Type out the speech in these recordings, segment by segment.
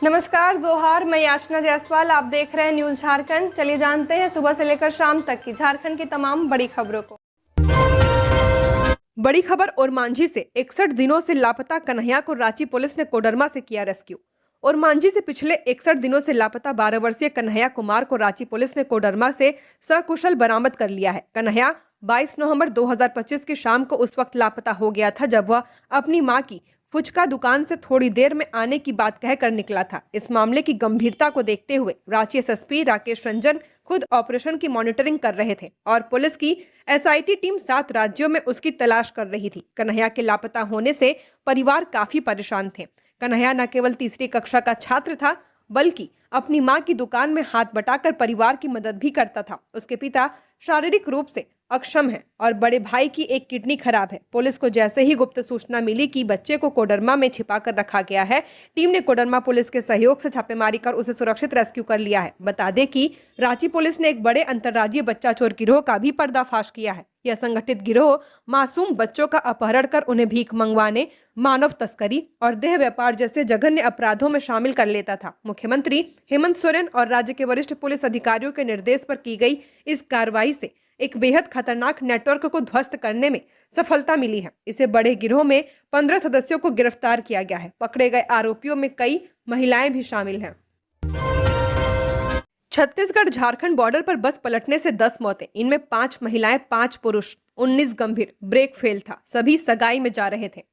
नमस्कार, जोहार। मैं याचना जायसवाल, आप देख रहे हैं न्यूज झारखंड। चलिए जानते हैं सुबह से लेकर शाम तक की झारखंड की तमाम बड़ी खबरों को। बड़ी खबर ओरमांझी से 61 दिनों से लापता कन्हैया को रांची पुलिस ने कोडरमा से किया रेस्क्यू। ओरमांझी से पिछले 61 दिनों से लापता 12 वर्षीय कन्हैया कुमार को रांची पुलिस ने कोडरमा से सकुशल बरामद कर लिया है। कन्हैया 22 नवंबर 2025 की शाम को उस वक्त लापता हो गया था जब वह अपनी मां की फुचका दुकान से थोड़ी देर में आने की बात कहकर निकला था। इस मामले की गंभीरता को देखते हुए रांची एसएसपी राकेश रंजन खुद ऑपरेशन की मॉनिटरिंग कर रहे थे और पुलिस की एसआईटी टीम 7 राज्यों में उसकी तलाश कर रही थी। कन्हैया के लापता होने से परिवार काफी परेशान थे। कन्हैया न केवल तीसरी कक्षा का छात्र था बल्कि अपनी मां की दुकान में हाथ बटाकर परिवार की मदद भी करता था। उसके पिता शारीरिक रूप से अक्षम है और बड़े भाई की एक किडनी खराब है। पुलिस को जैसे ही गुप्त सूचना मिली कि बच्चे को कोडरमा में छिपाकर रखा गया है, टीम ने कोडरमा पुलिस के सहयोग से छापेमारी कर उसे सुरक्षित रेस्क्यू कर लिया है। बता दें कि रांची पुलिस ने एक बड़े अंतर्राज्यीय बच्चा चोर गिरोह का भी पर्दाफाश किया है। यह संगठित गिरोह मासूम बच्चों का अपहरण कर उन्हें भीख मंगवाने, मानव तस्करी और देह व्यापार जैसे जघन्य अपराधों में शामिल कर लेता था। मुख्यमंत्री हेमंत सोरेन और राज्य के वरिष्ठ पुलिस अधिकारियों के निर्देश पर की गई इस कार्रवाई से एक बेहद खतरनाक नेटवर्क को ध्वस्त करने में सफलता मिली है। इसे बड़े गिरोह में 15 सदस्यों को गिरफ्तार किया गया है। पकड़े गए आरोपियों में कई महिलाएं भी शामिल हैं। छत्तीसगढ़ झारखंड बॉर्डर पर बस पलटने से 10 मौतें, इनमें 5 महिलाएं 5 पुरुष, 19 गंभीर। ब्रेक फेल था, सभी सगाई में जा रहे थे।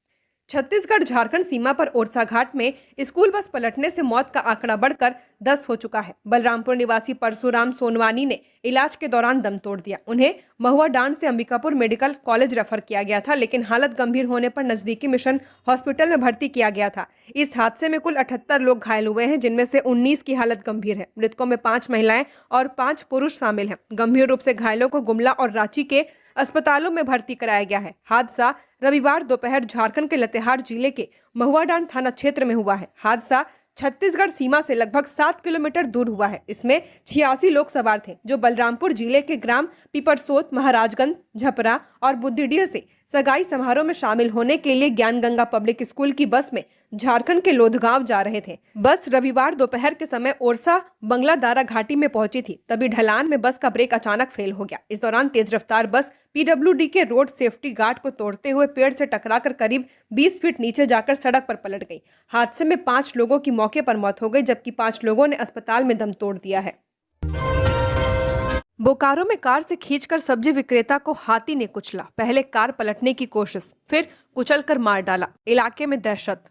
छत्तीसगढ़ झारखंड सीमा पर ओरछा घाट में स्कूल बस पलटने से मौत का आंकड़ा बढ़कर 10 हो चुका है। बलरामपुर निवासी परशुराम सोनवानी ने इलाज के दौरान दम तोड़ दिया। उन्हें महुआ डांड से अंबिकापुर मेडिकल कॉलेज रेफर किया गया था, लेकिन हालत गंभीर होने पर नजदीकी मिशन हॉस्पिटल में भर्ती किया गया था। इस हादसे में कुल 78 लोग घायल हुए हैं, जिनमें से 19 की हालत गंभीर है। मृतकों में 5 महिलाएं और 5 पुरुष शामिल हैं। गंभीर रूप से घायलों को गुमला और रांची के अस्पतालों में भर्ती कराया गया है। हादसा रविवार दोपहर झारखंड के लातेहार जिले के महुआडांड थाना क्षेत्र में हुआ है। हादसा छत्तीसगढ़ सीमा से लगभग 7 किलोमीटर दूर हुआ है। इसमें 86 लोग सवार थे, जो बलरामपुर जिले के ग्राम पिपरसोत, महाराजगंज, झपरा और बुद्धिडीह से सगाई समारोह में शामिल होने के लिए ज्ञान गंगा पब्लिक स्कूल की बस में झारखंड के लोधगांव जा रहे थे। बस रविवार दोपहर के समय ओरछा बंगलादारा घाटी में पहुंची थी, तभी ढलान में बस का ब्रेक अचानक फेल हो गया। इस दौरान तेज रफ्तार बस पीडब्ल्यूडी के रोड सेफ्टी गार्ड को तोड़ते हुए पेड़ से टकराकर करीब 20 फीट नीचे जाकर सड़क पर पलट गई। हादसे में 5 लोगों की मौके पर मौत हो गई, जबकि 5 लोगों ने अस्पताल में दम तोड़ दिया है। बोकारो में कार से खींचकर सब्जी विक्रेता को हाथी ने कुचला। पहले कार पलटने की कोशिश, फिर कुचलकर मार डाला। इलाके में दहशत।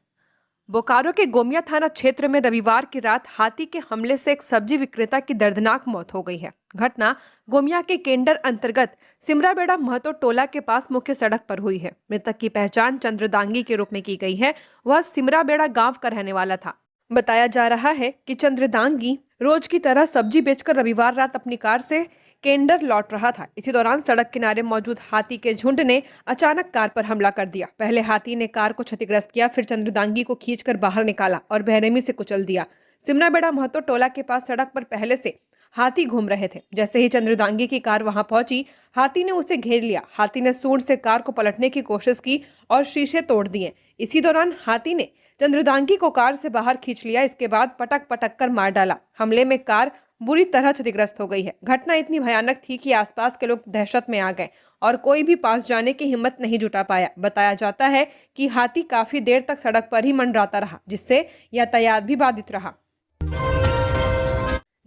बोकारो के गोमिया थाना क्षेत्र में रविवार की रात हाथी के हमले से एक सब्जी विक्रेता की दर्दनाक मौत हो गई है। घटना गोमिया के केंडर अंतर्गत सिमराबेड़ा महतो टोला के पास मुख्य सड़क पर हुई है। मृतक की पहचान चंद्रदांगी के रूप में की गई है। वह सिमराबेड़ा गांव का रहने वाला था। बताया जा रहा है कि चंद्रदांगी रोज की तरह सब्जी बेचकर रविवार रात अपनी कार से केंडर लौट रहा था। इसी दौरान सड़क किनारे मौजूद हाथी के झुंड ने अचानक कार पर हमला कर दिया। पहले हाथी ने कार को क्षतिग्रस्त किया, फिर चंद्रदांगी को खींचकर बाहर निकाला और बेरहमी से कुचल दिया। सिमराबेड़ा महतो टोला के पास सड़क पर पहले से हाथी घूम रहे थे। जैसे ही चंद्रदांगी की कार वहां पहुंची, हाथी ने उसे घेर लिया। हाथी ने सूंड से कार को पलटने की कोशिश की और शीशे तोड़ दिए। इसी दौरान हाथी ने चंद्रदांगी को कार से बाहर खींच लिया। इसके बाद पटक पटक कर मार डाला। हमले में कार बुरी तरह क्षतिग्रस्त हो गई है। घटना इतनी भयानक थी कि आसपास के लोग दहशत में आ गए और कोई भी पास जाने की हिम्मत नहीं जुटा पाया। बताया जाता है कि हाथी काफी देर तक सड़क पर ही मंडराता रहा, जिससे यातायात भी बाधित रहा।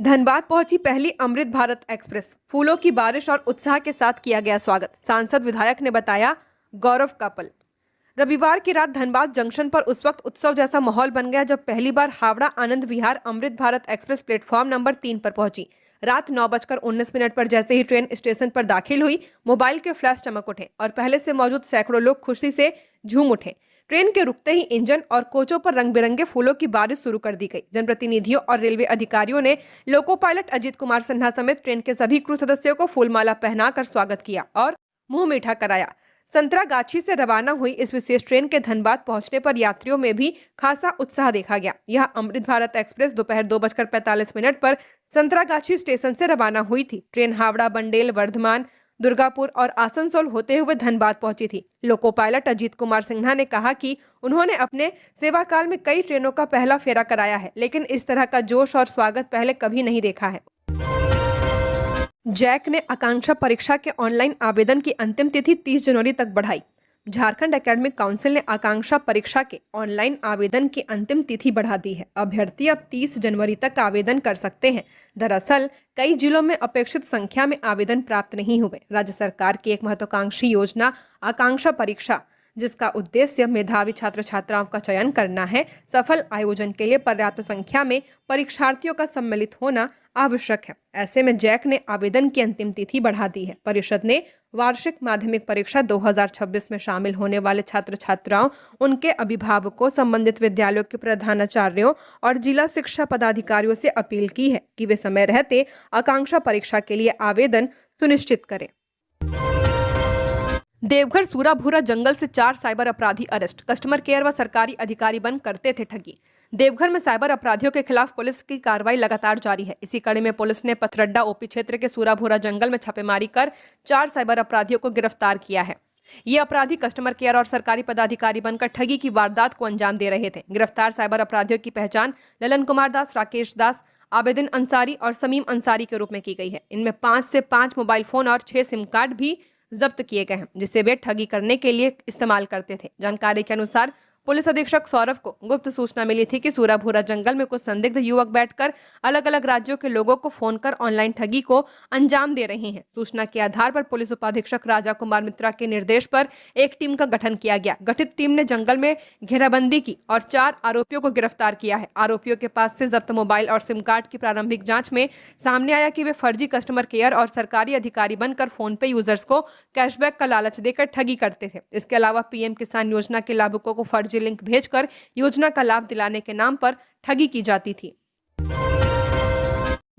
धनबाद पहुंची पहली अमृत भारत एक्सप्रेस। फूलों की बारिश और उत्साह के साथ किया गया स्वागत। सांसद विधायक ने बताया गौरव का पल। रविवार की रात धनबाद जंक्शन पर उस वक्त उत्सव जैसा माहौल बन गया जब पहली बार Howrah Anand Vihar Amrit Bharat express platform number 3 पर पहुंची। रात 9:19 पर जैसे ही ट्रेन स्टेशन पर दाखिल हुई, मोबाइल के फ्लैश चमक उठे और पहले से मौजूद सैकड़ों लोग खुशी से झूम उठे। ट्रेन के रुकते ही इंजन और कोचों पर रंग बिरंगे फूलों की बारिश शुरू कर दी गई। जनप्रतिनिधियों और रेलवे अधिकारियों ने लोको पायलट अजीत कुमार सिन्हा समेत ट्रेन के सभी क्रू सदस्यों को फूलमाला पहनाकर स्वागत किया और मुंह मीठा कराया। संतरागाछी से रवाना हुई इस विशेष ट्रेन के धनबाद पहुंचने पर यात्रियों में भी खासा उत्साह देखा गया। यह अमृत भारत एक्सप्रेस दोपहर 2:45 पर संतरागाछी स्टेशन से रवाना हुई थी। ट्रेन हावड़ा, बंडेल, वर्धमान, दुर्गापुर और आसनसोल होते हुए धनबाद पहुंची थी। लोको पायलट अजीत कुमार सिन्हा ने कहा कि उन्होंने अपने सेवा काल में कई ट्रेनों का पहला फेरा कराया है, लेकिन इस तरह का जोश और स्वागत पहले कभी नहीं देखा है। जैक ने आकांक्षा परीक्षा के ऑनलाइन आवेदन की अंतिम तिथि 30 जनवरी तक बढ़ाई। झारखंड एकेडमिक काउंसिल ने आकांक्षा परीक्षा के ऑनलाइन आवेदन की अंतिम तिथि बढ़ा दी है। अभ्यर्थी अब 30 जनवरी तक आवेदन कर सकते हैं। दरअसल कई जिलों में अपेक्षित संख्या में आवेदन प्राप्त नहीं हुए। राज्य सरकार की एक महत्वाकांक्षी योजना आकांक्षा परीक्षा, जिसका उद्देश्य मेधावी छात्र छात्राओं का चयन करना है, सफल आयोजन के लिए पर्याप्त संख्या में परीक्षार्थियों का सम्मिलित होना आवश्यक है। ऐसे में जैक ने आवेदन की अंतिम तिथि बढ़ा दी है। परिषद ने वार्षिक माध्यमिक परीक्षा 2026 में शामिल होने वाले छात्र छात्राओं, उनके अभिभावकों, संबंधित विद्यालयों के प्रधानाचार्यों और जिला शिक्षा पदाधिकारियों से अपील की है कि वे समय रहते आकांक्षा परीक्षा के लिए आवेदन सुनिश्चित करें। देवघर सूराभूरा जंगल से 4 साइबर अपराधी अरेस्ट। कस्टमर केयर व सरकारी अधिकारी बन करते थे ठगी। देवघर में साइबर अपराधियों के खिलाफ पुलिस की कार्रवाई लगातार जारी है। इसी कड़ी में पुलिस ने पथरड्डा ओपी क्षेत्र के सूराभूरा जंगल में छापेमारी कर 4 साइबर अपराधियों को गिरफ्तार किया है। ये अपराधी कस्टमर केयर और सरकारी पदाधिकारी बनकर ठगी की वारदात को अंजाम दे रहे थे। गिरफ्तार साइबर अपराधियों की पहचान ललन कुमार दास, राकेश दास, आबेदिन अंसारी और समीम अंसारी के रूप में की गई है। इनमें 5 से 5 मोबाइल फोन और 6 सिम कार्ड भी जब्त किए गए हैं, जिसे वे ठगी करने के लिए इस्तेमाल करते थे। जानकारी के अनुसार पुलिस अधीक्षक सौरभ को गुप्त सूचना मिली थी कि सूराभूरा जंगल में कुछ संदिग्ध युवक बैठकर अलग अलग राज्यों के लोगों को फोन कर ऑनलाइन ठगी को अंजाम दे रहे हैं। सूचना के आधार पर पुलिस उपाधीक्षक राजा कुमार मित्रा के निर्देश पर एक टीम का गठन किया गया। गठित टीम ने जंगल में घेराबंदी की और 4 आरोपियों को गिरफ्तार किया है। आरोपियों के पास से जब्त मोबाइल और सिम कार्ड की प्रारंभिक जांच में सामने आया कि वे फर्जी कस्टमर केयर और सरकारी अधिकारी बनकर फोन पे यूजर्स को कैशबैक का लालच देकर ठगी करते थे। इसके अलावा पीएम किसान योजना के लाभुकों को फर्जी लिंक भेजकर योजना का लाभ दिलाने के नाम पर ठगी की जाती थी।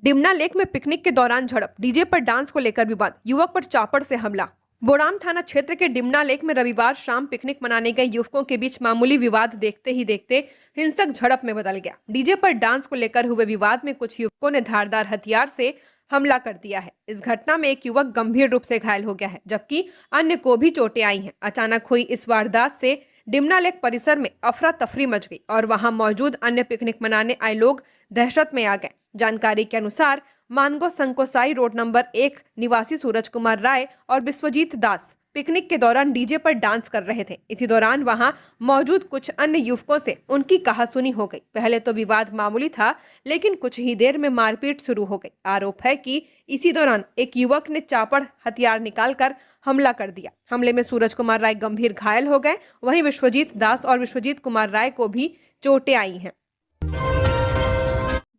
डिमना लेक में पिकनिक के दौरान झड़प, डीजे पर डांस को लेकर विवाद, युवक पर चापड़ से हमला। बोड़ाम थाना क्षेत्र के डिमना लेक में रविवार शाम पिकनिक मनाने गए युवकों के बीच मामूली विवाद देखते ही देखते हिंसक झड़प में बदल गया। डीजे पर डांस को लेकर हुए विवाद में कुछ युवकों ने धारदार हथियार से हमला कर दिया है। इस घटना में एक युवक गंभीर रूप से घायल हो गया है, जबकि अन्य को भी चोटें आई हैं। अचानक हुई इस वारदात से डिमना लेक परिसर में अफरा तफरी मच गई और वहां मौजूद अन्य पिकनिक मनाने आए लोग दहशत में आ गए। जानकारी के अनुसार मानगो संकोसाई रोड नंबर 1 निवासी सूरज कुमार राय और विश्वजीत दास पिकनिक के दौरान डीजे पर डांस कर रहे थे। इसी दौरान वहां मौजूद कुछ अन्य युवकों से उनकी कहासुनी हो गई। पहले तो विवाद मामूली था, लेकिन कुछ ही देर में मारपीट शुरू हो गई। आरोप है कि इसी दौरान एक युवक ने चापड़ हथियार निकालकर हमला कर दिया। हमले में सूरज कुमार राय गंभीर घायल हो गए, वहीं विश्वजीत दास और विश्वजीत कुमार राय को भी चोटें आई हैं।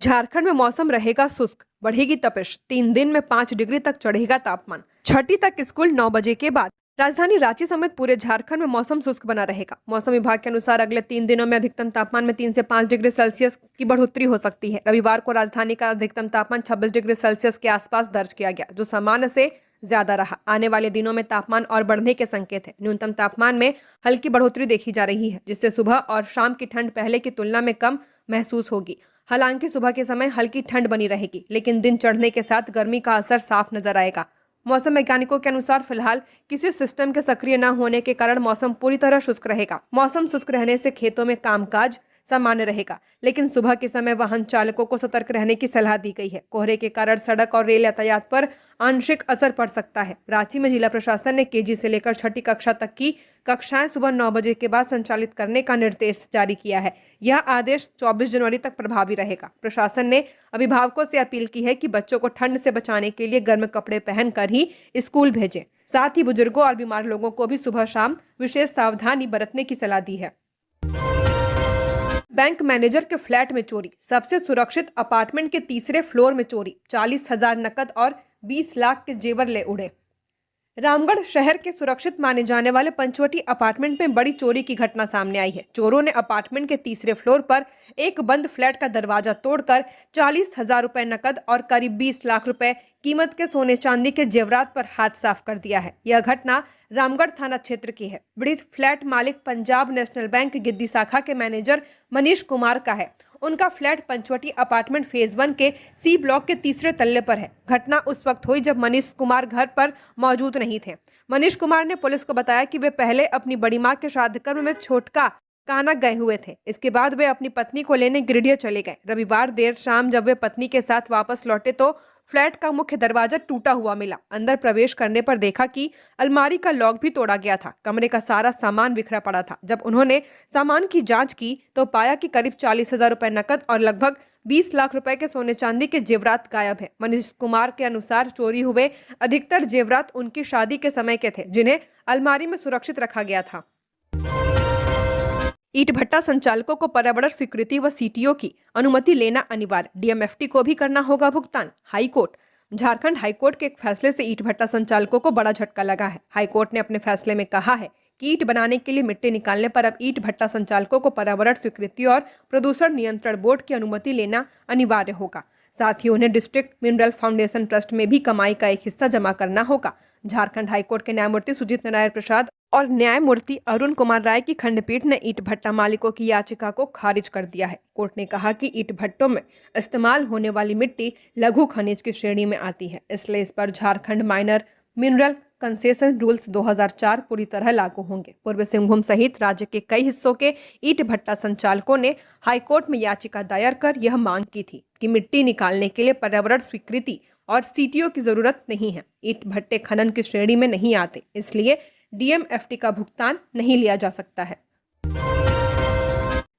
झारखंड में मौसम रहेगा शुष्क, बढ़ेगी तपिश। 3 दिन में 5 डिग्री तक चढ़ेगा तापमान। छठी तक स्कूल 9 बजे के बाद। राजधानी रांची समेत पूरे झारखंड में मौसम शुष्क बना रहेगा। मौसम विभाग के अनुसार अगले 3 दिनों में अधिकतम तापमान में 3 से 5 डिग्री सेल्सियस की बढ़ोतरी हो सकती है। रविवार को राजधानी का अधिकतम तापमान 26 डिग्री सेल्सियस के आसपास दर्ज किया गया, जो सामान्य से ज्यादा रहा। आने वाले दिनों में तापमान और बढ़ने के संकेत है। न्यूनतम तापमान में हल्की बढ़ोतरी देखी जा रही है, जिससे सुबह और शाम की ठंड पहले की तुलना में कम महसूस होगी। हालांकि सुबह के समय हल्की ठंड बनी रहेगी, लेकिन दिन चढ़ने के साथ गर्मी का असर साफ नजर आएगा। मौसम वैज्ञानिकों के अनुसार फिलहाल किसी सिस्टम के सक्रिय न होने के कारण मौसम पूरी तरह शुष्क रहेगा। मौसम शुष्क रहने से खेतों में कामकाज सामान्य रहेगा, लेकिन सुबह के समय वाहन चालकों को सतर्क रहने की सलाह दी गई है। कोहरे के कारण सड़क और रेल यातायात पर आंशिक असर पड़ सकता है। रांची में जिला प्रशासन ने केजी से लेकर छठी कक्षा तक की कक्षाएं सुबह 9 बजे के बाद संचालित करने का निर्देश जारी किया है। यह आदेश 24 जनवरी तक प्रभावी रहेगा। प्रशासन ने अभिभावकों से अपील की है कि बच्चों को ठंड से बचाने के लिए गर्म कपड़े पहनकर ही स्कूल भेजें। साथ ही बुजुर्गों और बीमार लोगों को भी सुबह शाम विशेष सावधानी बरतने की सलाह दी है। बैंक मैनेजर के फ्लैट में चोरी, सबसे सुरक्षित अपार्टमेंट के 3रे फ्लोर में चोरी, 40,000 नकद और 20 लाख के जेवर ले उड़े। रामगढ़ शहर के सुरक्षित माने जाने वाले पंचवटी अपार्टमेंट में बड़ी चोरी की घटना सामने आई है। चोरों ने अपार्टमेंट के 3रे फ्लोर पर एक बंद फ्लैट का दरवाजा तोड़कर 40,000 रुपए नकद और करीब 20 लाख रुपए कीमत के सोने चांदी के जेवरात पर हाथ साफ कर दिया है। यह घटना रामगढ़ थाना क्षेत्र की है। पीड़ित फ्लैट मालिक पंजाब नेशनल बैंक गिद्दी शाखा के मैनेजर मनीष कुमार का है। उनका फ्लैट पंचवटी अपार्टमेंट फेज 1 के सी ब्लॉक के तीसरे तल्ले पर है। घटना उस वक्त हुई जब मनीष कुमार घर पर मौजूद नहीं थे। मनीष कुमार ने पुलिस को बताया कि वे पहले अपनी बड़ी मां के श्राद्ध कर्म में छोटका काना गए हुए थे। इसके बाद वे अपनी पत्नी को लेने गिरिडीह चले गए। रविवार देर शाम जब वे पत्नी के साथ वापस लौटे तो फ्लैट का मुख्य दरवाजा टूटा हुआ मिला। अंदर प्रवेश करने पर देखा कि अलमारी का लॉक भी तोड़ा गया था। कमरे का सारा सामान बिखरा पड़ा था। जब उन्होंने सामान की जांच की तो पाया कि करीब 40,000 रुपए नकद और लगभग 20 लाख रुपए के सोने चांदी के जेवरात गायब है। मनीष कुमार के अनुसार चोरी हुए अधिकतर जेवरात उनकी शादी के समय के थे, जिन्हें अलमारी में सुरक्षित रखा गया था। ईंट भट्टा संचालकों को पर्यावरण स्वीकृति व सीटीओ की अनुमति लेना अनिवार्य, डीएमएफटी को भी करना होगा भुगतान। हाईकोर्ट। झारखंड हाईकोर्ट के एक फैसले से ईंट भट्टा संचालकों को बड़ा झटका लगा है। हाईकोर्ट ने अपने फैसले में कहा है कि ईंट बनाने के लिए मिट्टी निकालने पर अब ईंट भट्टा संचालकों को पर्यावरण स्वीकृति और प्रदूषण नियंत्रण बोर्ड की अनुमति लेना अनिवार्य होगा। साथ ही उन्हें डिस्ट्रिक्ट मिनरल फाउंडेशन ट्रस्ट में भी कमाई का एक हिस्सा जमा करना होगा। झारखंड हाईकोर्ट के न्यायमूर्ति सुजीत नारायण प्रसाद और न्यायमूर्ति अरुण कुमार राय की खंडपीठ ने ईंट भट्टा मालिकों की याचिका को खारिज कर दिया है। कोर्ट ने कहा कि ईंट भट्टों में इस्तेमाल होने वाली मिट्टी लघु खनिज की श्रेणी में आती है, इसलिए इस पर Jharkhand minor mineral concession rules 2004 पूरी तरह लागू होंगे। पूर्वी सिंहभूम सहित राज्य के कई हिस्सों के ईंट भट्टा संचालकों ने हाईकोर्ट में याचिका दायर कर यह मांग की थी कि मिट्टी निकालने के लिए पर्यावरण स्वीकृति और सीटीओ की जरूरत नहीं है। ईंट भट्टे खनन की श्रेणी में नहीं आते, इसलिए डीएमएफटी का भुगतान नहीं लिया जा सकता है।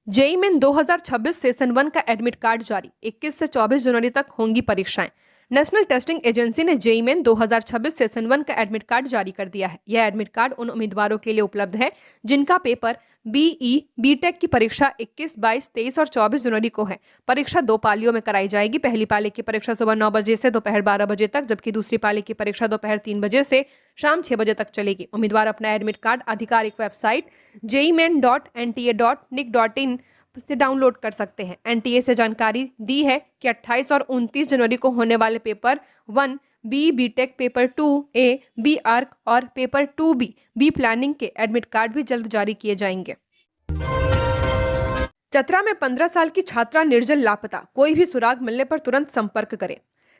जेईई मेन 2026 सेशन 1 का एडमिट कार्ड जारी, 21 से 24 जनवरी तक होंगी परीक्षाएं। नेशनल टेस्टिंग एजेंसी ने जेईई मेन 2026 सेशन 1 का एडमिट कार्ड जारी कर दिया है। यह एडमिट कार्ड उन उम्मीदवारों के लिए उपलब्ध है जिनका पेपर बीई बीटेक की परीक्षा 21, 22, 23 और 24 जनवरी को है। परीक्षा 2 पालियों में कराई जाएगी। पहली पाली की परीक्षा सुबह 9 बजे से दोपहर 12 बजे तक, जबकि दूसरी पाली की परीक्षा दोपहर 3 बजे से शाम 6 बजे तक चलेगी। उम्मीदवार अपना एडमिट कार्ड आधिकारिक वेबसाइट jeimen.nta.nic.in से डाउनलोड कर सकते हैं। एनटीए से जानकारी दी है कि 28 और 29 जनवरी को होने वाले paper 1 B BTech, paper 2A B arch और पेपर 2B बी प्लानिंग के एडमिट कार्ड भी जल्द जारी किए जाएंगे। चतरा में 15 साल की छात्रा निर्जल लापता, कोई भी सुराग मिलने पर तुरंत संपर्क करें।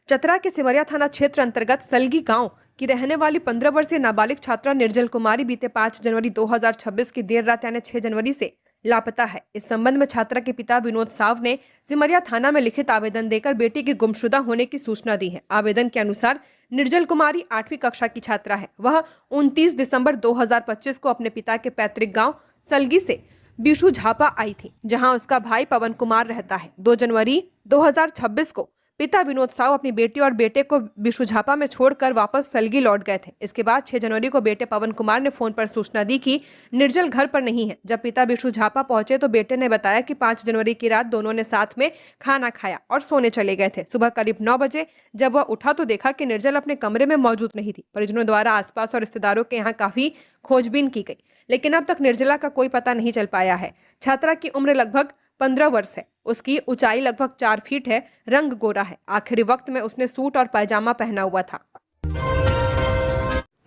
चतरा के सिमरिया थाना क्षेत्र अंतर्गत सलगी गांव की रहने वाली 15 वर्षीय नाबालिग छात्रा निर्जल कुमारी बीते 5 जनवरी 2026 की देर रात यानी 6 जनवरी से लापता है। इस संबंध में छात्रा के पिता विनोद साव ने सिमरिया थाना में लिखित आवेदन देकर बेटी के गुमशुदा होने की सूचना दी है। आवेदन के अनुसार निर्जल कुमारी 8वीं कक्षा की छात्रा है। वह 29 दिसंबर 2025 को अपने पिता के पैतृक गांव सलगी से बिशु झापा आई थी, जहां उसका भाई पवन कुमार रहता है। 2 जनवरी 2026 को पिता विनोद साव अपनी बेटी और बेटे को बिशु झापा में छोड़कर वापस सलगी लौट गए थे। इसके बाद 6 जनवरी को बेटे पवन कुमार ने फोन पर सूचना दी कि निर्जल घर पर नहीं है। जब पिता बिशु झापा पहुंचे तो बेटे ने बताया कि 5 जनवरी की रात दोनों ने साथ में खाना खाया और सोने चले गए थे। सुबह करीब 9 बजे जब वह उठा तो देखा कि निर्जल अपने कमरे में मौजूद नहीं थी। परिजनों द्वारा आसपास और रिश्तेदारों के यहाँ काफी खोजबीन की गई, लेकिन अब तक निर्जला का कोई पता नहीं चल पाया है। छात्रा की उम्र लगभग 15 वर्ष है। उसकी ऊंचाई लगभग 4 फीट है। रंग गोरा है। आखिरी वक्त में उसने सूट और पायजामा पहना हुआ था।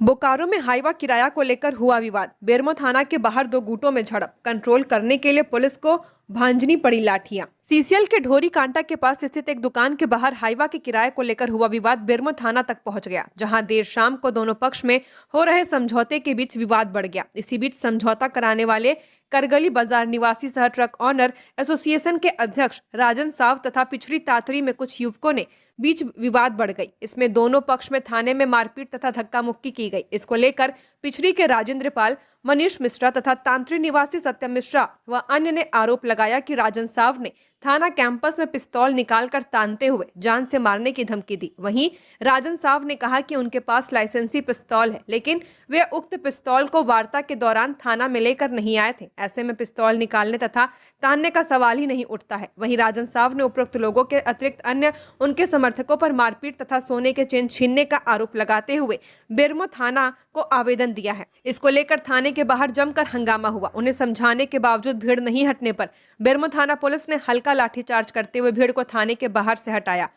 बोकारो में हाईवा किराया को लेकर हुआ विवाद। बेरमो थाना के बाहर 2 गुटों में झड़प। कंट्रोल करने के लिए पुलिस को भांजनी पड़ी लाठियां। सीसीएल के ढोरी कांटा के पास स्थित एक दुकान के बाहर हाईवा के किराए को लेकर हुआ विवाद बेरमो थाना तक पहुंच गया, जहां देर शाम को दोनों पक्ष में हो रहे समझौते के बीच विवाद बढ़ गया। इसी बीच समझौता कराने वाले करगली बाजार निवासी सह ट्रक ऑनर एसोसिएशन के अध्यक्ष राजन साव तथा पिछड़ी तातरी में कुछ युवकों ने बीच विवाद बढ़ गई। इसमें दोनों पक्ष में थाने में मारपीट तथा धक्का मुक्की की गई। इसको लेकर पिछड़ी के राजेंद्र पाल, मनीष मिश्रा तथा तांत्री निवासी सत्यम मिश्रा व अन्य ने आरोप लगाया कि राजन साव ने थाना कैंपस में पिस्तौल निकालकर तानते हुए जान से मारने की धमकी दी। वहीं राजन साव ने कहा कि उनके पास लाइसेंसी पिस्तौल है, लेकिन वे उक्त पिस्तौल को वार्ता के दौरान थाना में लेकर नहीं आए थे। ऐसे में पिस्तौल निकालने तथा तानने का सवाल ही नहीं उठता है। वहीं राजन साव ने उपरोक्त लोगों के अतिरिक्त अन्य उनके समर्थकों पर मारपीट तथा सोने के चेन छीनने का आरोप लगाते हुए बेरमो थाना को आवेदन दिया है। इसको लेकर थाने के बाहर जमकर हंगामा हुआ। उन्हें समझाने के बावजूद भीड़ नहीं हटने पर बेरमो थाना पुलिस ने हल्का लाठीचार्ज करते हुए भीड़ को थाने के बाहर से हटाया।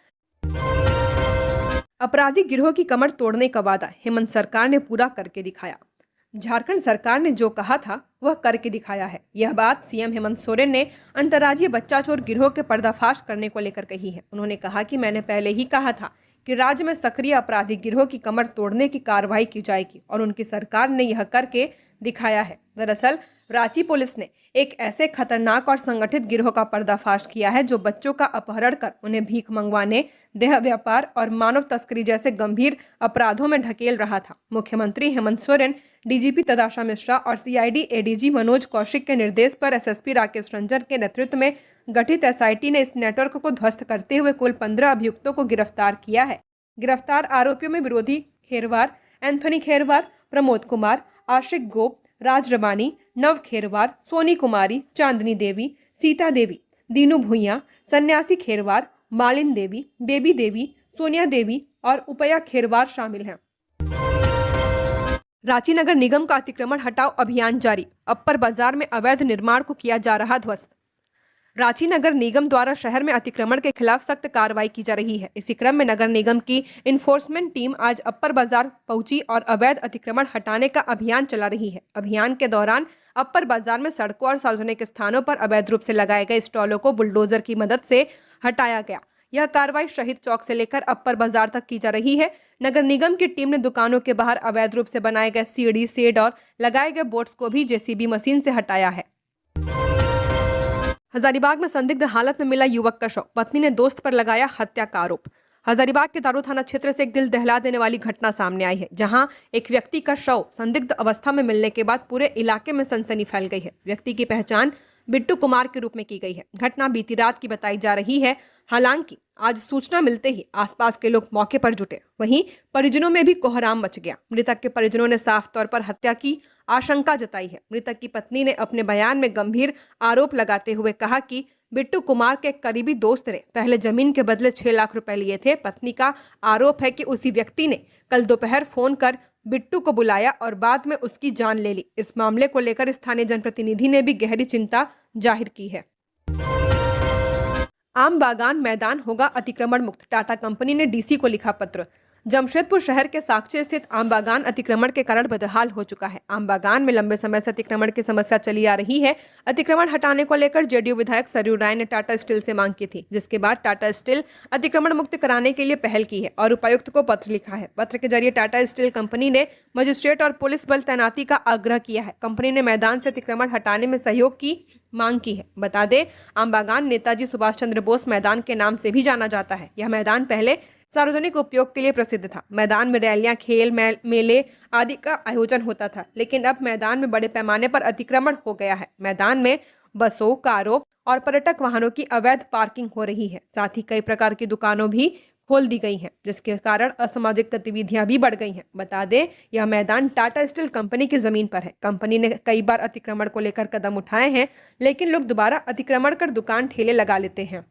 अपराधी गिरोह की कमर तोड़ने का वादा हेमंत सरकार ने पूरा करके दिखाया। झारखंड सरकार ने जो कहा था वह करके दिखाया है। यह बात सीएम हेमंत सोरेन ने अंतर्राज्यीय बच्चा चोर गिरोह के पर्दाफाश करने को लेकर कही है। उन्होंने कहा कि मैंने पहले ही कहा था कि राज्य में सक्रिय आपराधिक गिरोह की कमर तोड़ने की कार्रवाई की जाएगी और उनकी सरकार ने यह करके दिखाया है। दरअसल रांची पुलिस ने एक ऐसे खतरनाक और संगठित गिरोह का पर्दाफाश किया है जो बच्चों का अपहरण कर उन्हें भीख मंगवाने, देह व्यापार और मानव तस्करी जैसे गंभीर अपराधों में ढकेल रहा था। मुख्यमंत्री हेमंत सोरेन, डीजीपी तदाशा मिश्रा और सीआईडी एडीजी मनोज कौशिक के निर्देश पर एसएसपी राकेश रंजन के नेतृत्व में गठित एसआईटी ने इस नेटवर्क को ध्वस्त करते हुए कुल 15 अभियुक्तों को गिरफ्तार किया है। गिरफ्तार आरोपियों में विरोधी खेरवार, एंथोनी खेरवार, प्रमोद कुमार, आशिक गोप, राज रबानी, नव खेरवार, सोनी कुमारी, चांदनी देवी, सीता देवी, दीनू भुइया, सन्यासी खेरवार, मालिन देवी, बेबी देवी, सोनिया देवी और उपया खेरवार शामिल हैं। रांची नगर निगम का अतिक्रमण हटाओ अभियान जारी। अप्पर बाजार में अवैध निर्माण को किया जा रहा ध्वस्त। रांची नगर निगम द्वारा शहर में अतिक्रमण के खिलाफ सख्त कार्रवाई की जा रही है। इसी क्रम में नगर निगम की इन्फोर्समेंट टीम आज अप्पर बाजार पहुंची और अवैध अतिक्रमण हटाने का अभियान चला रही है। अभियान के दौरान अप्पर बाजार में सड़कों और सार्वजनिक स्थानों पर अवैध रूप से लगाए गए स्टॉलों को बुलडोजर की मदद से हटाया गया। यह कार्रवाई शहीद चौक से लेकर अप्पर बाजार तक की जा रही है। नगर निगम की टीम ने दुकानों के बाहर अवैध रूप से बनाए गए सीढ़ी, शेड और लगाए गए बोर्ड्स को भी जेसीबी मशीन से हटाया है। हजारीबाग में संदिग्ध हालत में मिला युवक का शव, पत्नी ने दोस्त पर लगाया हत्या का आरोप। हजारीबाग के दारू थाना क्षेत्र से एक दिल दहला देने वाली घटना सामने आई है, जहां एक व्यक्ति का शव संदिग्ध अवस्था में मिलने के बाद पूरे इलाके में सनसनी फैल गई है। व्यक्ति की पहचान बिट्टू कुमार के रूप में की गई है। घटना बीती रात की बताई जा रही है। हालांकि आज सूचना मिलते ही आसपास के लोग मौके पर जुटे, वहीं परिजनों में भी कोहराम मच गया। मृतक के परिजनों ने साफ तौर पर हत्या की आशंका जताई है। मृतक की पत्नी ने अपने बयान में गंभीर आरोप लगाते हुए कहा कि बिट्टू कुमार के करीबी दोस्त ने पहले जमीन के बदले 6 लाख रुपए लिए थे। पत्नी का आरोप है कि उसी व्यक्ति ने कल दोपहर फोन कर बिट्टू को बुलाया और बाद में उसकी जान ले ली। इस मामले को लेकर स्थानीय जनप्रतिनिधि ने भी गहरी चिंता जाहिर की है। आम बागान मैदान होगा अतिक्रमण मुक्त, टाटा कंपनी ने डीसी को लिखा पत्र। जमशेदपुर शहर के साक्ष्य स्थित आम बागान अतिक्रमण के कारण बदहाल हो चुका है। आम बागान में लंबे समय से अतिक्रमण की समस्या चली आ रही है। अतिक्रमण हटाने को लेकर जेडीयू विधायक सरयू राय ने टाटा स्टील से मांग की थी, जिसके बाद टाटा स्टील अतिक्रमण मुक्त कराने के लिए पहल की है और उपायुक्त को पत्र लिखा है। पत्र के जरिए टाटा स्टील कंपनी ने मजिस्ट्रेट और पुलिस बल तैनाती का आग्रह किया है। कंपनी ने मैदान से अतिक्रमण हटाने में सहयोग की मांग की है। बता दें, आम बागान नेताजी सुभाष चंद्र बोस मैदान के नाम से भी जाना जाता है। यह मैदान पहले सार्वजनिक उपयोग के लिए प्रसिद्ध था। मैदान में रैलियां, खेल, मेले आदि का आयोजन होता था, लेकिन अब मैदान में बड़े पैमाने पर अतिक्रमण हो गया है। मैदान में बसों, कारों और पर्यटक वाहनों की अवैध पार्किंग हो रही है। साथ ही कई प्रकार की दुकानों भी खोल दी गई हैं, जिसके कारण असामाजिक गतिविधियां भी बढ़ गई हैं। बता दें, यह मैदान टाटा स्टील कंपनी की जमीन पर है। कंपनी ने कई बार अतिक्रमण को लेकर कदम उठाए हैं, लेकिन लोग दोबारा अतिक्रमण कर दुकान ठेले लगा लेते हैं।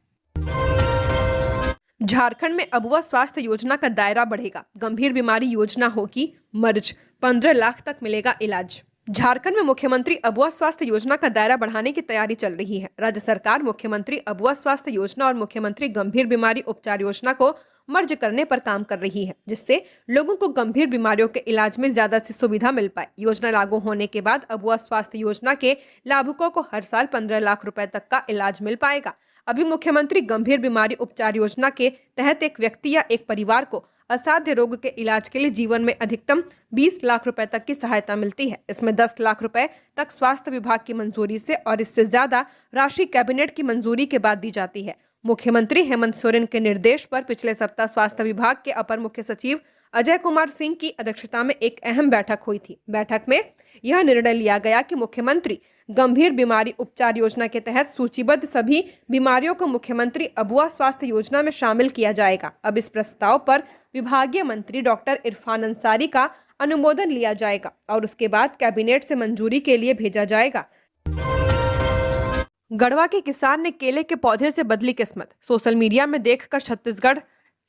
झारखंड में अबुआ स्वास्थ्य योजना का दायरा बढ़ेगा, गंभीर बीमारी योजना होगी मर्ज, 15 लाख तक मिलेगा इलाज। झारखंड में मुख्यमंत्री अबुआ स्वास्थ्य योजना का दायरा बढ़ाने की तैयारी चल रही है। राज्य सरकार मुख्यमंत्री अबुआ स्वास्थ्य योजना और मुख्यमंत्री गंभीर बीमारी उपचार योजना को मर्ज करने पर काम कर रही है, जिससे लोगों को गंभीर बीमारियों के इलाज में ज्यादा से सुविधा मिल पाए। योजना लागू होने के बाद अबुआ स्वास्थ्य योजना के लाभुकों को हर साल 15 लाख रुपए तक का इलाज मिल पाएगा। अभी मुख्यमंत्री गंभीर बीमारी उपचार योजना के तहत एक व्यक्ति या एक परिवार को असाध्य रोग के इलाज के लिए जीवन में अधिकतम 20 लाख रुपए तक की सहायता मिलती है। इसमें 10 लाख रुपए तक स्वास्थ्य विभाग की मंजूरी से और इससे ज्यादा राशि कैबिनेट की मंजूरी के बाद दी जाती है। मुख्यमंत्री हेमंत सोरेन के निर्देश पर पिछले सप्ताह स्वास्थ्य विभाग के अपर मुख्य सचिव अजय कुमार सिंह की अध्यक्षता में एक अहम बैठक हुई थी। बैठक में यह निर्णय लिया गया कि मुख्यमंत्री गंभीर बीमारी उपचार योजना के तहत सूचीबद्ध सभी बीमारियों को मुख्यमंत्री अबुआ स्वास्थ्य योजना में शामिल किया जाएगा। अब इस प्रस्ताव पर विभागीय मंत्री डॉक्टर इरफान अंसारी का अनुमोदन लिया जाएगा और उसके बाद कैबिनेट से मंजूरी के लिए भेजा जाएगा। गढ़वा के किसान ने केले के पौधे से बदली किस्मत, सोशल मीडिया में देखकर छत्तीसगढ़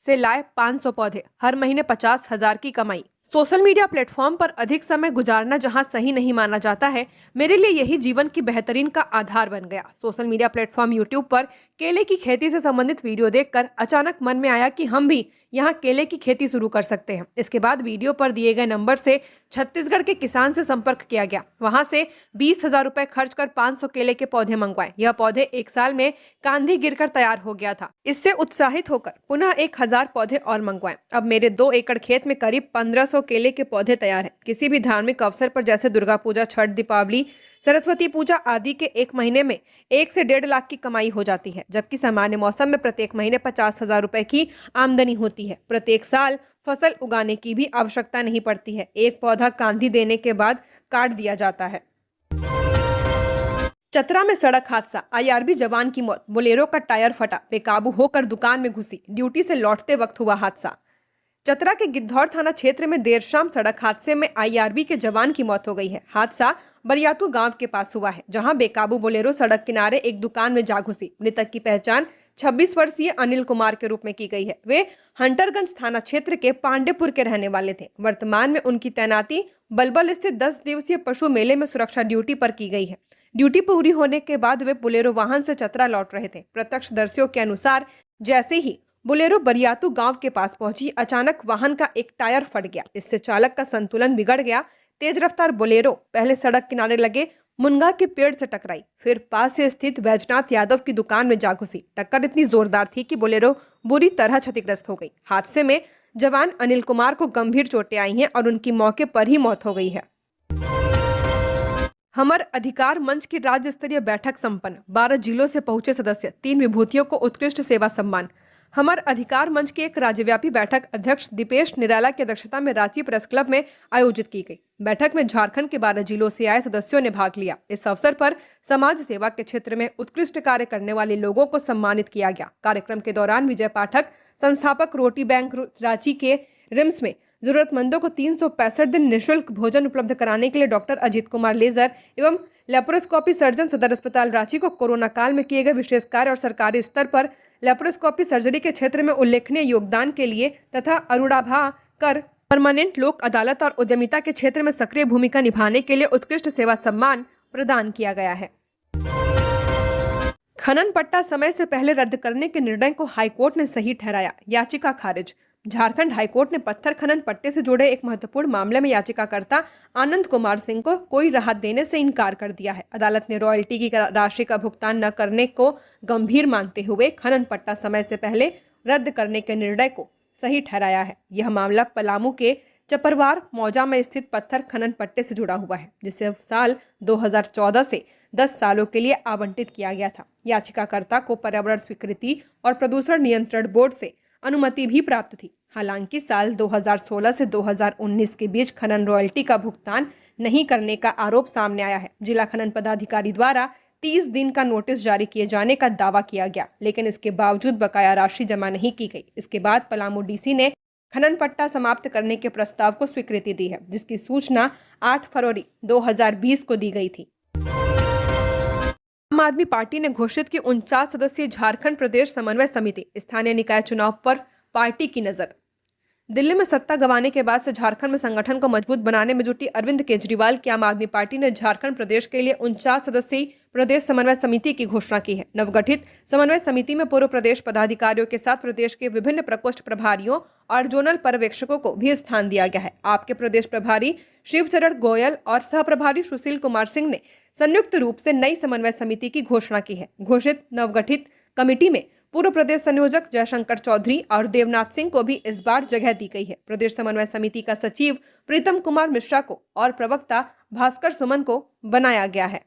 से लाए 500 पौधे, हर महीने 50,000 की कमाई। सोशल मीडिया प्लेटफॉर्म पर अधिक समय गुजारना जहां सही नहीं माना जाता है, मेरे लिए यही जीवन की बेहतरीन का आधार बन गया। सोशल मीडिया प्लेटफॉर्म यूट्यूब पर केले की खेती से संबंधित वीडियो देखकर अचानक मन में आया कि हम भी यहाँ केले की खेती शुरू कर सकते हैं। इसके बाद वीडियो पर दिए गए नंबर से छत्तीसगढ़ के किसान से संपर्क किया गया। वहां से 20,000 रुपए खर्च कर 500 केले के पौधे मंगवाए। यह पौधे 1 साल में कांधी गिरकर तैयार हो गया था। इससे उत्साहित होकर पुनः 1,000 पौधे और मंगवाए। अब मेरे 2 एकड़ खेत में करीब 1500 केले के पौधे तैयार हैं। किसी भी धार्मिक अवसर पर जैसे दुर्गा पूजा, छठ, दीपावली, सरस्वती पूजा आदि के 1 महीने में 1 से 1.5 लाख की कमाई हो जाती है, जबकि सामान्य मौसम में प्रत्येक महीने 50,000 रुपए की आमदनी होती है। प्रत्येक साल फसल उगाने की भी आवश्यकता नहीं पड़ती है। एक पौधा कांधी देने के बाद काट दिया जाता है। चतरा में सड़क हादसा, आईआरबी जवान की मौत, बोलेरो का टायर फटा, बेकाबू होकर दुकान में घुसी, ड्यूटी से लौटते वक्त हुआ हादसा। चतरा के गिद्धौर थाना क्षेत्र में देर शाम सड़क हादसे में आईआरबी के जवान की मौत हो गई है। हादसा बरियातू गांव के पास हुआ है, जहां बेकाबू बोलेरो सड़क किनारे एक दुकान में जा घुसी। मृतक की पहचान 26 वर्षीय अनिल कुमार के रूप में की गई है। वे हंटरगंज थाना क्षेत्र के पांडेपुर के रहने वाले थे। वर्तमान में उनकी तैनाती बलबल स्थित 10 दिवसीय पशु मेले में सुरक्षा ड्यूटी पर की गई है। ड्यूटी पूरी होने के बाद वे बोलेरो वाहन से चतरा लौट रहे थे। प्रत्यक्षदर्शियों के अनुसार जैसे ही बोलेरो बरियातू गांव के पास पहुंची, अचानक वाहन का एक टायर फट गया। इससे चालक का संतुलन बिगड़ गया। तेज रफ्तार बोलेरो पहले सड़क किनारे लगे मुनगा के पेड़ से टकराई, फिर पास से स्थित बैजनाथ यादव की दुकान में जा घुसी। टक्कर इतनी जोरदार थी कि बोलेरो बुरी तरह क्षतिग्रस्त हो गई। हादसे में जवान अनिल कुमार को गंभीर चोटें आई हैं और उनकी मौके पर ही मौत हो गई है। हमर अधिकार मंच की राज्य स्तरीय बैठक संपन्न, 12 जिलों से पहुंचे सदस्य, 3 विभूतियों को उत्कृष्ट सेवा सम्मान। हमर अधिकार मंच की एक राज्यव्यापी बैठक अध्यक्ष दीपेश निराला की अध्यक्षता में रांची प्रेस क्लब में आयोजित की गई। बैठक में झारखंड के 12 जिलों से आए सदस्यों ने भाग लिया। इस अवसर पर समाज सेवा के क्षेत्र में उत्कृष्ट कार्य करने वाले लोगों को सम्मानित किया गया। कार्यक्रम के दौरान विजय पाठक, संस्थापक रोटी बैंक रांची के रिम्स में जरूरतमंदों को 365 दिन निःशुल्क भोजन उपलब्ध कराने के लिए डॉक्टर अजीत कुमार लेजर एवं लेप्रोस्कोपी सर्जन सदर अस्पताल रांची को कोरोना काल में किए गए विशेष कार्य और सरकारी स्तर पर लेप्रोस्कोपी सर्जरी के क्षेत्र में उल्लेखनीय योगदान के लिए तथा अरुणाभा कर परमानेंट लोक अदालत और उद्यमिता के क्षेत्र में सक्रिय भूमिका निभाने के लिए उत्कृष्ट सेवा सम्मान प्रदान किया गया है। खनन पट्टा समय से पहले रद्द करने के निर्णय को हाईकोर्ट ने सही ठहराया, याचिका खारिज। झारखंड हाईकोर्ट ने पत्थर खनन पट्टे से जुड़े एक महत्वपूर्ण मामले में याचिकाकर्ता आनंद कुमार सिंह को कोई राहत देने से इनकार कर दिया है। अदालत ने रॉयल्टी की राशि का भुगतान न करने को गंभीर मानते हुए खनन पट्टा समय से पहले रद्द करने के निर्णय को सही ठहराया है। यह मामला पलामू के चपरवार मौजा में स्थित पत्थर खनन पट्टे से जुड़ा हुआ है, जिसे साल 2014 से 10 सालों के लिए आवंटित किया गया था। याचिकाकर्ता को पर्यावरण स्वीकृति और प्रदूषण नियंत्रण बोर्ड से अनुमति भी प्राप्त थी। हालांकि साल 2016 से 2019 के बीच खनन रॉयल्टी का भुगतान नहीं करने का आरोप सामने आया है। जिला खनन पदाधिकारी द्वारा 30 दिन का नोटिस जारी किए जाने का दावा किया गया, लेकिन इसके बावजूद बकाया राशि जमा नहीं की गई। इसके बाद पलामू डीसी ने खनन पट्टा समाप्त करने के प्रस्ताव को स्वीकृति दी है, जिसकी सूचना 8 फरवरी 2020 को दी गई थी। आम आदमी पार्टी ने घोषित की 49 सदस्यीय झारखंड प्रदेश समन्वय समिति। स्थानीय निकाय चुनाव पर पार्टी की नजर। दिल्ली में सत्ता गंवाने के बाद से झारखंड में संगठन को मजबूत बनाने में जुटी अरविंद केजरीवाल की आम आदमी पार्टी ने झारखंड प्रदेश के लिए 49 सदस्यीय प्रदेश समन्वय समिति की घोषणा की है। नवगठित समन्वय समिति में पूर्व प्रदेश पदाधिकारियों के साथ प्रदेश के विभिन्न प्रकोष्ठ प्रभारियों और जोनल पर्यवेक्षकों को भी स्थान दिया गया है। आपके प्रदेश प्रभारी शिवचरण गोयल और सह प्रभारी सुशील कुमार सिंह ने संयुक्त रूप से नई समन्वय समिति की घोषणा की है। घोषित नवगठित कमेटी में पूर्व प्रदेश संयोजक जयशंकर चौधरी और देवनाथ सिंह को भी इस बार जगह दी गई है। प्रदेश समन्वय समिति का सचिव प्रीतम कुमार मिश्रा को और प्रवक्ता भास्कर सुमन को बनाया गया है।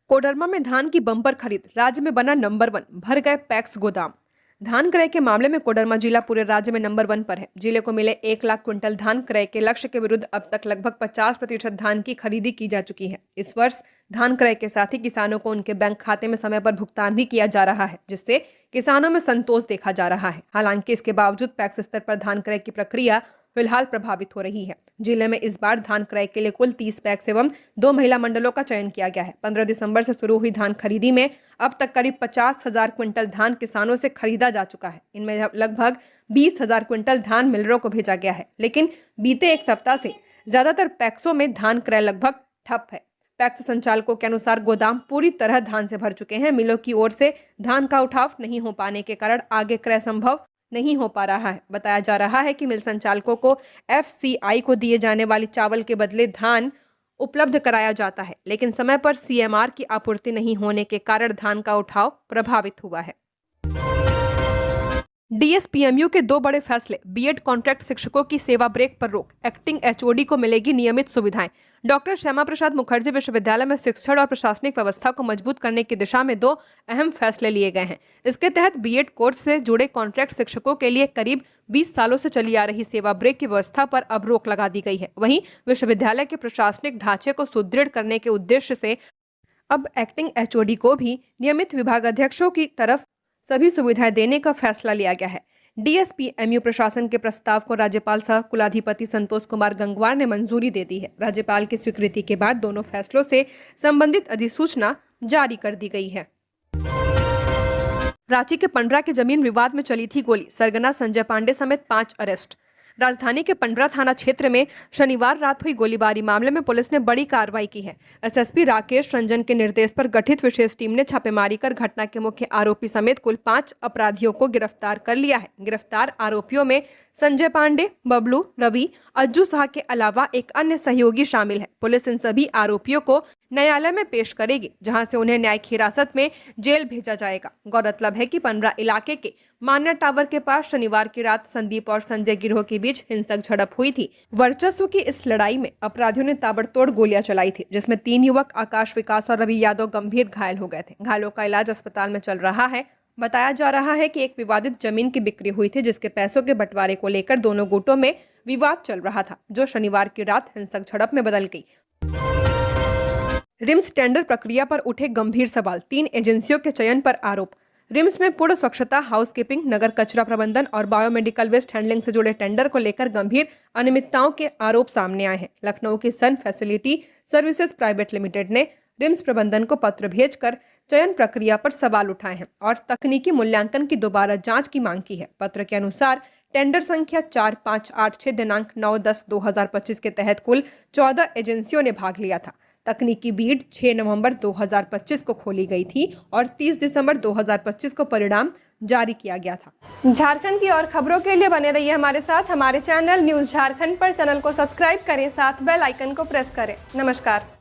कोडरमा में धान की बम्पर खरीद, राज्य में बना नंबर 1, भर गए पैक्स गोदाम। धान क्रय के मामले में कोडरमा जिला पूरे राज्य में नंबर 1 पर है। जिले को मिले 1 लाख क्विंटल धान क्रय के लक्ष्य के विरुद्ध अब तक लगभग 50% धान की खरीदी की जा चुकी है। इस वर्ष धान क्रय के साथ ही किसानों को उनके बैंक खाते में समय पर भुगतान भी किया जा रहा है, जिससे किसानों में संतोष देखा जा रहा है। हालांकि इसके बावजूद पैक्स स्तर पर धान क्रय की प्रक्रिया फिलहाल प्रभावित हो रही है। जिले में इस बार धान क्रय के लिए कुल 30 पैक्स एवं 2 महिला मंडलों का चयन किया गया है। 15 दिसंबर से शुरू हुई धान खरीदी में अब तक करीब 50,000 क्विंटल धान किसानों से खरीदा जा चुका है। इनमें लगभग 20,000 क्विंटल धान मिलरों को भेजा गया है, लेकिन बीते एक सप्ताह से ज्यादातर पैक्सों में धान क्रय लगभग ठप है। पैक्स संचालकों के अनुसार गोदाम पूरी तरह धान से भर चुके हैं। मिलों की ओर से धान का उठाव नहीं हो पाने के कारण आगे क्रय संभव नहीं हो पा रहा है। बताया जा रहा है कि मिल संचालकों को FCI को दिए जाने वाली चावल के बदले धान उपलब्ध कराया जाता है, लेकिन समय पर CMR की आपूर्ति नहीं होने के कारण धान का उठाव प्रभावित हुआ है। DSPMU के 2 बड़े फैसले। बीएड कॉन्ट्रैक्ट शिक्षकों की सेवा ब्रेक पर रोक, एक्टिंग HOD को मिलेगी नियमित सुविधाएं। डॉक्टर श्यामा प्रसाद मुखर्जी विश्वविद्यालय में शिक्षण और प्रशासनिक व्यवस्था को मजबूत करने की दिशा में 2 अहम फैसले लिए गए हैं। इसके तहत बीएड कोर्स से जुड़े कॉन्ट्रैक्ट शिक्षकों के लिए करीब 20 सालों से चली आ रही सेवा ब्रेक की व्यवस्था पर अब रोक लगा दी गई है। वहीं विश्वविद्यालय के प्रशासनिक ढांचे को सुदृढ़ करने के उद्देश्य से अब एक्टिंग HOD को भी नियमित विभागाध्यक्षों की तरफ सभी सुविधाएं देने का फैसला लिया गया है। DSPMU प्रशासन के प्रस्ताव को राज्यपाल सह कुलाधिपति संतोष कुमार गंगवार ने मंजूरी दे दी है। राज्यपाल की स्वीकृति के बाद दोनों फैसलों से संबंधित अधिसूचना जारी कर दी गई है। रांची के पंडरा के जमीन विवाद में चली थी गोली, सरगना संजय पांडे समेत 5 अरेस्ट। राजधानी के पंडरा थाना क्षेत्र में शनिवार रात हुई गोलीबारी मामले में पुलिस ने बड़ी कार्रवाई की है। SSP राकेश रंजन के निर्देश पर गठित विशेष टीम ने छापेमारी कर घटना के मुख्य आरोपी समेत कुल 5 अपराधियों को गिरफ्तार कर लिया है। गिरफ्तार आरोपियों में संजय पांडे, बबलू, रवि, अज्जू शाह के अलावा एक अन्य सहयोगी शामिल है। पुलिस इन सभी आरोपियों को न्यायालय में पेश करेगी, जहां से उन्हें न्यायिक हिरासत में जेल भेजा जाएगा। गौरतलब है कि पंडरा इलाके के मान्या टावर के पास शनिवार की रात संदीप और संजय गिरोह के बीच हिंसक झड़प हुई थी। वर्चस्व की इस लड़ाई में अपराधियों ने ताबड़तोड़ गोलियां चलाई थी, जिसमें 3 युवक आकाश विकास और रवि यादव गंभीर घायल हो गए थे। घायलों का इलाज अस्पताल में चल रहा है। बताया जा रहा है कि एक विवादित जमीन की बिक्री हुई थी, जिसके पैसों के बंटवारे को लेकर दोनों गुटों में विवाद चल रहा था, जो शनिवार की रात हिंसक झड़प में बदल गई। रिम्स टेंडर प्रक्रिया पर उठे गंभीर सवाल, 3 एजेंसियों के चयन पर आरोप। रिम्स में पूर्ण स्वच्छता, हाउसकीपिंग, नगर कचरा प्रबंधन और बायोमेडिकल वेस्ट हैंडलिंग से जुड़े टेंडर को लेकर गंभीर अनियमितताओं के आरोप सामने आए हैं। लखनऊ की सन फैसिलिटी सर्विसेज प्राइवेट लिमिटेड ने रिम्स प्रबंधन को पत्र भेजकर चयन प्रक्रिया पर सवाल उठाए हैं और तकनीकी मूल्यांकन की दोबारा जांच की मांग की है। पत्र के अनुसार टेंडर संख्या 4586 दिनांक 9/10/2025 के तहत कुल 14 एजेंसियों ने भाग लिया था। तकनीकी बीड 6 नवंबर 2025 को खोली गई थी और 30 दिसंबर 2025 को परिणाम जारी किया गया था। झारखंड की और खबरों के लिए बने रहिए हमारे साथ। हमारे चैनल न्यूज़ झारखंड पर चैनल को सब्सक्राइब करें, साथ बेल आइकन को प्रेस करें। नमस्कार।